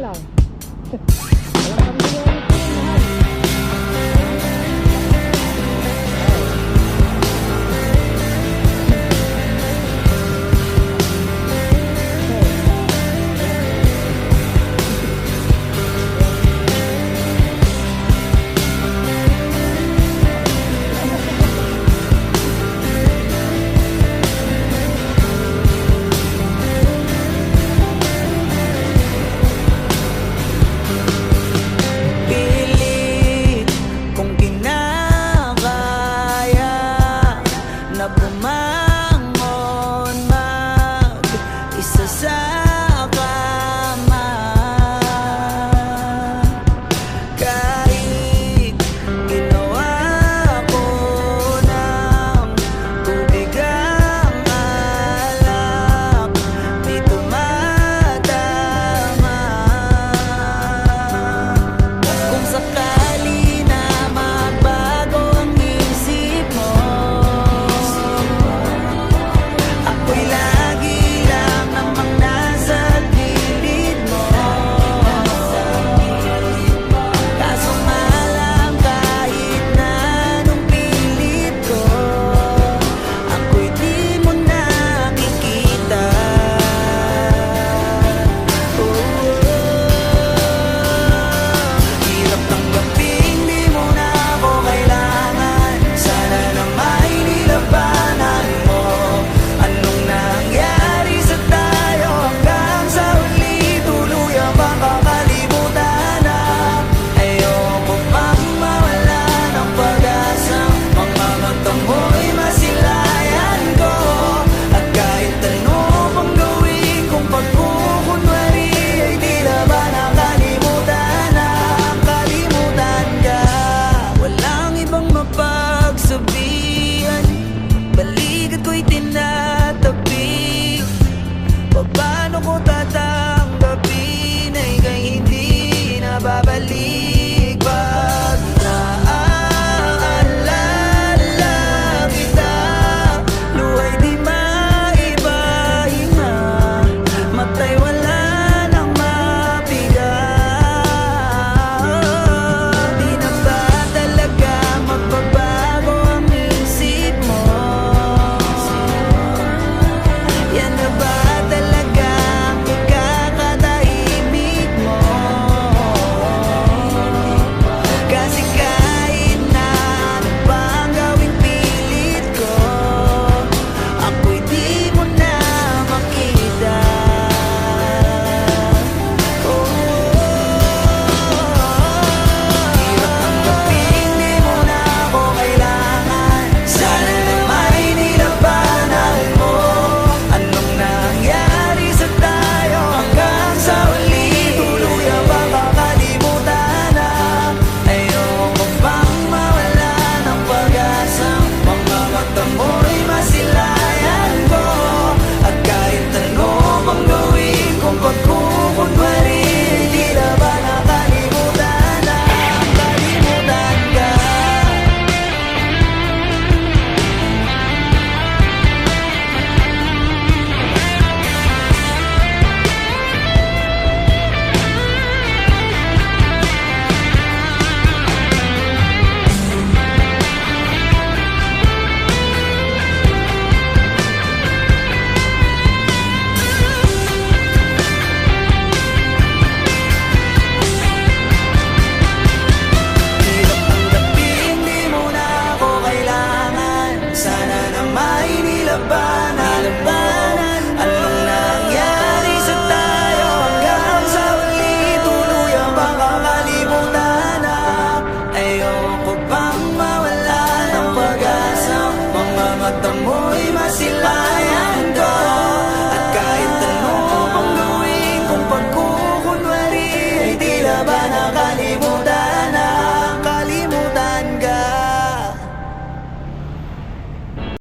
lang. Walang kami yung mahal. Pilit kung kinakaya na bumangon mag-isa sa kama. Kahit ginawa ko ng tubig ang alak, di tumatama. Kung sakali na magbago ang isip mo, ako'y lagi lang namang nasa gilid mo. Kaso nga lang kahit na anong pilit ko, ako'y di mo nakikita. Hirap tanggapin, di mo na ako kailangan. Sana na may nilabanan mo. Anong nangyari sa tayo hanggang sa huli? Tuluyang bang kakalimutan na? Ayoko pang mawala ng pag-asa. Mga mata mo'y masilayan ko. At kahit ano pang gawin kong pagkukunwari, ay di na ba nakalimutan na kalimutan ka? Walang ibang mapagsabihan, balikat ko'y